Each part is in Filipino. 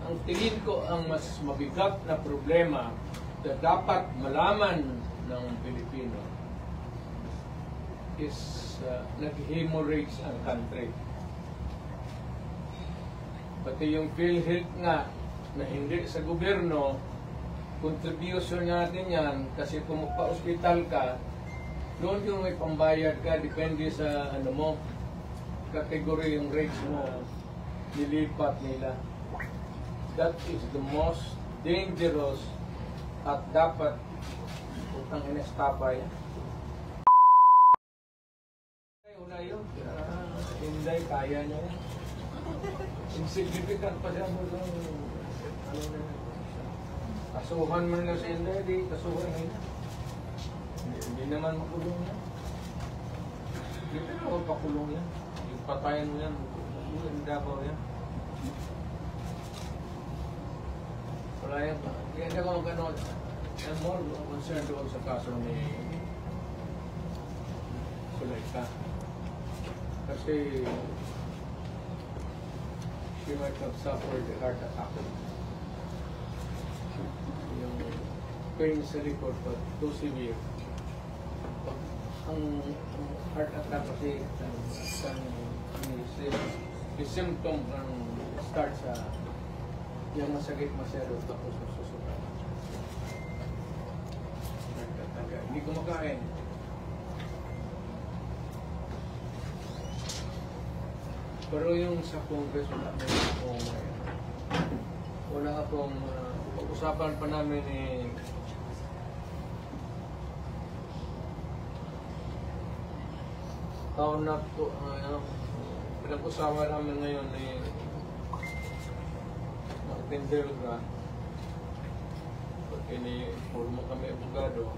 ang tingin ko ang mas mabigat na problema na dapat malaman ng Pilipino is nag-hemorrhage ang country. Pati yung PhilHealth nga na hindi sa gobyerno, contribution natin yan kasi kung magpa-hospital ka, doon yung may pambayad ka, depende sa ano mo, category yung rates mo, nilipat nila. That is the most dangerous at dapat utang inestapa yan. Una yun, Inday, kaya niya yan. Insignificant pa siya mo doon. Kasuhan man na si Inday, di kasuhan na yun. Hindi naman makulong yan. Hindi naman magpakulong yan. Yung patayan mo yan, yung Davao yan. Wala yan. Hindi ako magkano. I'm more concerned doon sa kaso ni Sulaika. Kasi she might have suffered a heart attack. Yung pain sa likod, but too severe. Ang heart attack kasi the symptom ang start sa yung masakit masyado tapos masusuka. Hindi kumakain. Pero yung sa Congress, wala akong pag-usapan pa namin taon na to, pinag-usapan namin ngayon Tender ka, pag ini-forma kami abogado,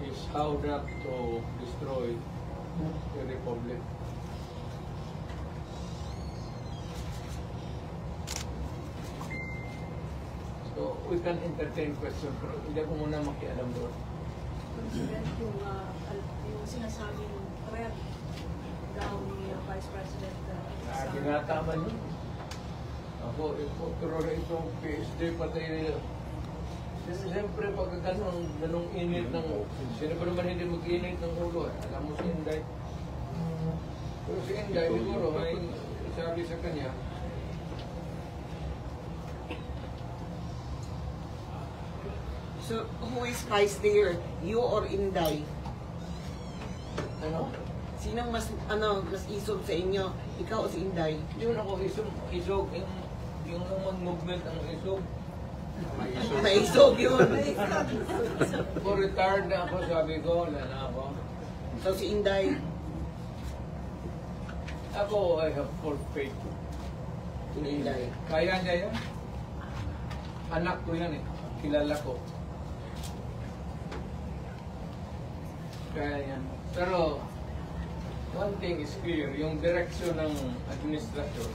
is how not to destroy the Republic. So, we can entertain question, pero hindi ako muna makialam doon. President, yung sinasabing threat daw ni Vice President Ginataman yun. Ako, pero itong PSD pati siyempre pag ganong init ng sino pa naman hindi mag-init ng ulo alam mo si Inday pero si Inday siguro may sabi sa kanya so who is spicier, you or Inday? ano? Sinong mas isog sa inyo? Ikaw o si Inday? Yun ako isog yung mag-movement ang isog. Maisog yun. Kung retired na ako, sabi ko, wala na ako. So si Inday? Ako, I have full faith. Si Inday. Kaya niya yan. Anak ko yan kilala ko. Kaya yan. Pero, one thing is clear, yung direksyon ng administrasyon,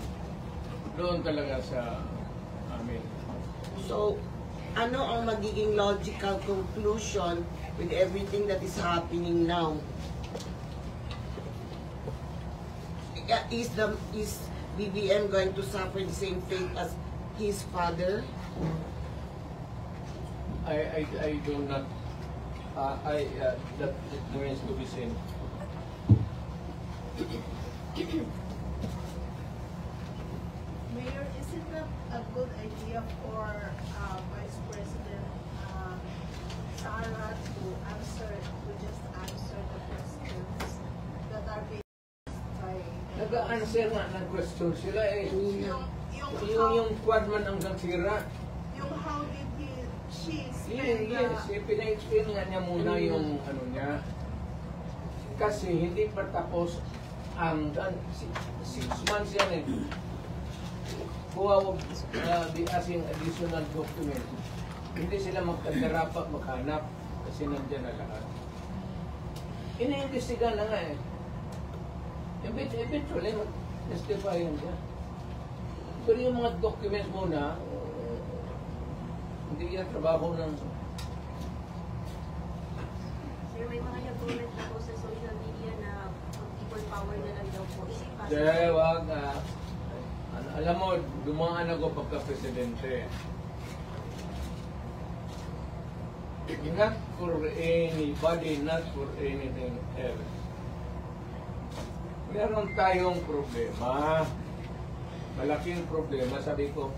doon talaga sa amin. So, ano ang magiging logical conclusion with everything that is happening now? Is BBM going to suffer the same fate as his father? I do not, that remains to be seen. Mayor, is it a good idea for Vice President Sara to just answer the questions that are being asked by... Nag-answer nga ng question sila yung quad man ang sira. Yung how did she Yes, pina-explain nga niya muna yung ano niya. Kasi hindi pa tapos ang 6 months yan Huwag asing additional document. Hindi sila magkagarapat maghanap kasi nandiyan na lahat. Ina-investiga na nga Eventually, mag-testify yan siya. Pero yung mga documents muna, hindi yan trabaho ng... Sir, may mga nag-comment na po sa social media na people power na lang daw po. Wag Alam mo, dumaan ako pagka-presidente. Not for anybody, not for anything else. Meron tayong problema. Malaking problema. Sabi ko,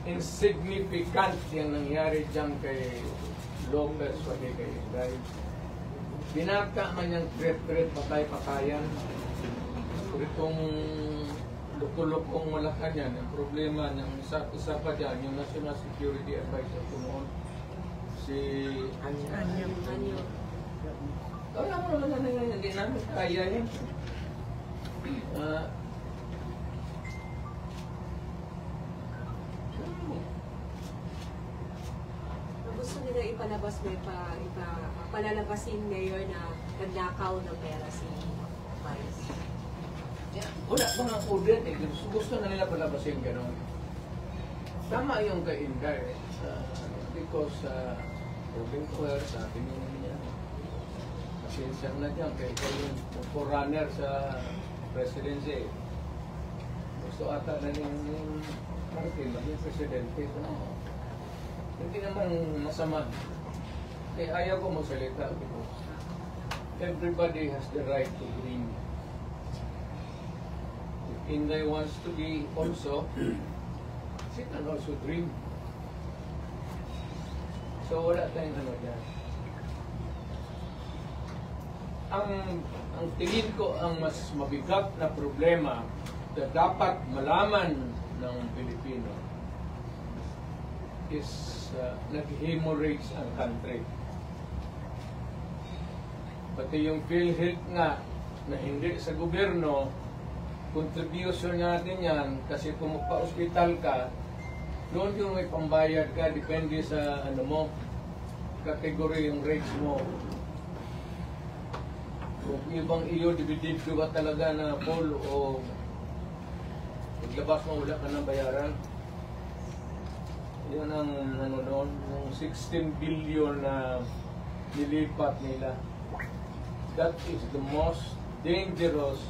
insignificant yung nangyari dyan kay Lopez, pati kay Inday. Binata man yung threat, patay-patayan. Itong lukulukong Malacanang, ang problema ng isa pa dyan, yung National Security Advisor ko noon, si Anyo. wala mo naman na ngayon, hindi namin kaya yan. Gusto nila ipalabas palalabasin mayor na nagnakaw ng pera si Vice. Wala mga order eh. Gusto na nila palabasin gano'n. Tama yung kay Inday. Because Robin Coer, sabi niya, pasensya na dyan kay yung forerunner sa presidency. Gusto ata na yung Martin, maging presidente. Hindi naman masama. Eh, ayaw ko magsalita because everybody has the right to dream. If Inday wants to be also, she can also dream. So wala tayong ano dyan. Ang tingin ko ang mas mabigat na problema na dapat malaman ng Pilipino is nag-hemorrhage ang country. Pati yung PhilHealth nga na hindi sa gobyerno, contribution natin yan kasi kung magpa-hospital ka, doon yung may pambayad ka, depende sa ano mo, category yung rates mo. Kung ibang iyo, dibidid ko ba talaga na full o paglabas mo wala ka ng bayaran. Yan ang ano noon, yung 16 billion na nilipat nila. That is the most dangerous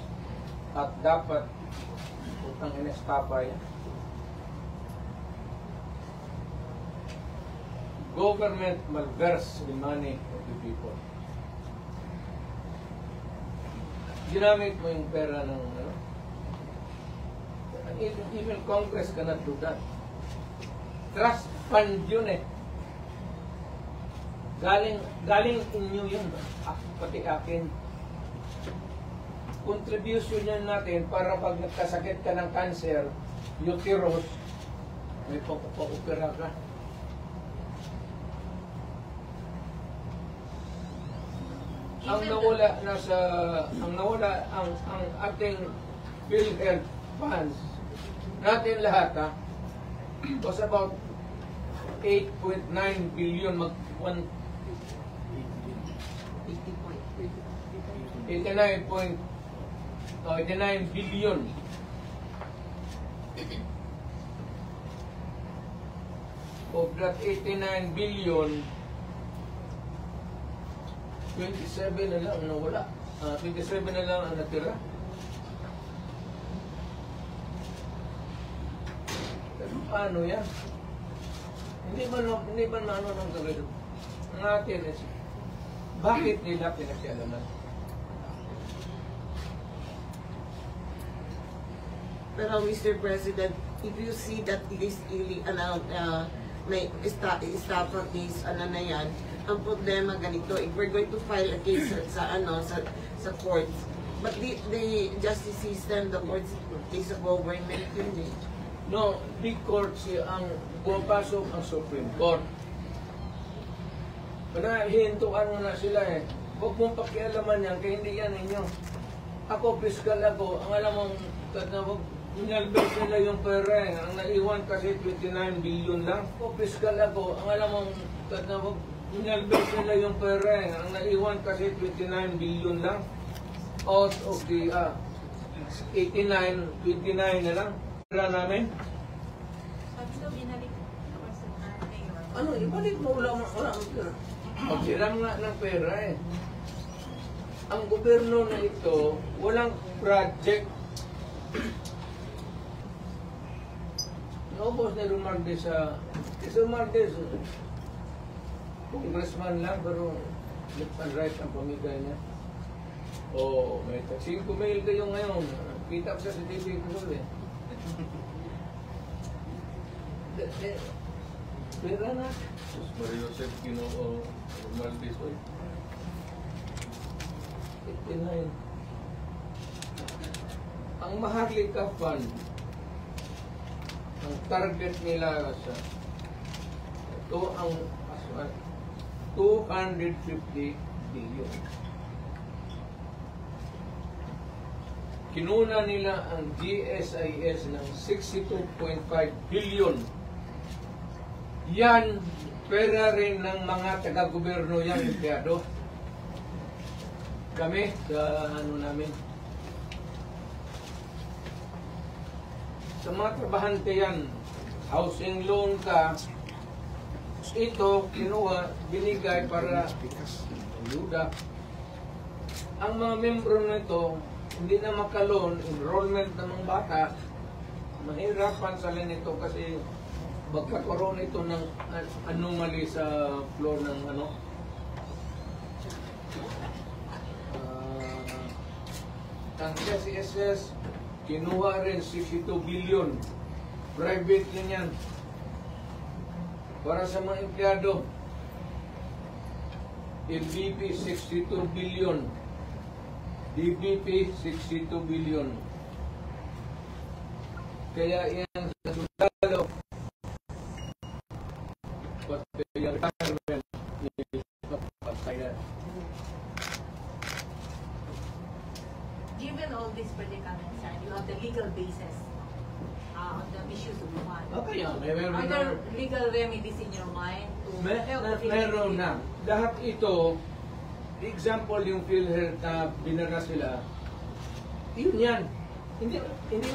at dapat utang inestapa yan. Government malverse the money of the people. Ginamit mo yung pera ng ano? Even Congress cannot do that. Trust fund yun eh. Galing inyo yun. Pati akin. Contribution yan natin para pag nagkasakit ka ng cancer, uterus, may pagpapopera ka. Ang nawala ang ating PhilHealth funds natin lahat was about 8.9 billion 89 billion. Of that 89 billion, 27 na lang nawala. 27 na lang ang natira. Pero paano yan? Hindi ba ano ng gawin? Ang atin is, bakit nila pinakialaman? Pero Mr. President, if you see that it is really may estafa case, ano na yan, ang problema ganito, if we're going to file a case sa courts, but the justice system, the courts is a government yun eh. No, the courts ang pumapasok ang Supreme Court. Panahintuan mo na sila eh. Huwag mong pakialaman yan, kaya hindi yan ninyo. Ako, fiscal ako, ang alam mong inalbes nila yung pera eh. Ang naiwan kasi 29 billion lang. Ako, fiscal ako, ang alam mong inalbes nila yung pera eh. Ang naiwan kasi 29 billion lang. Out of the 89, 29 na lang. Pera namin. Sabi daw, binalik ako sa mayor. Ano, ibalik mo, wala ang pera. Pagsiram nga ng pera eh. Ang gobyerno na ito, walang project. naubos na Romualdez sa... Kasi Romualdez, congressman lang, pero left and right ang pamigay niya. O, may 5 mail kayo ngayon. Kita ko sa TV ko eh. Pera na. Sus Mario Joseph, Ginoo, Romualdez, oy. 89. Ang Maharlika Fund, ang target nila sa ito ang 250 billion. Kinuna nila ang GSIS ng 62.5 billion. Yan, pera rin ng mga taga-gobyerno yan, empleyado. Kami, sa ano namin, sa mga trabahante yan, housing loan ka, ito, kinuha, binigay para ayuda. Ang mga membro nito, hindi na makaloan, enrollment ng mga bata, mahirapan sila nito kasi magkakaroon ito ng anomaly sa floor ng ano. Ang SSS, kinuha rin 62 billion. Private din yan. Para sa mga empleyado, LBP 62 billion. DBP 62 billion. Kaya yan sa sundalo, pati yung retirement is papatayan. Given all these predicaments, sir, you have the legal basis on the issues of one. Okay, meron Are na. there legal remedies in your mind to help the Meron na. Lahat ito, example yung PhilHealth na binara sila, yun yan. Hindi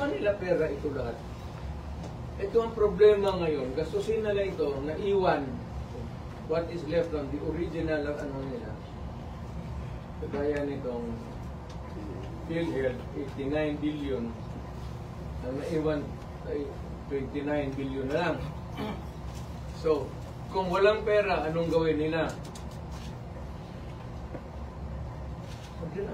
man nila pera ito lahat. Ito ang problema ngayon. Gastusin nila ito, naiwan what is left from the original ano nila. Kagaya nitong PhilHealth, 89 billion, na naiwan ay 29 billion na lang. So, kung walang pera, anong gawin nila? Okay na.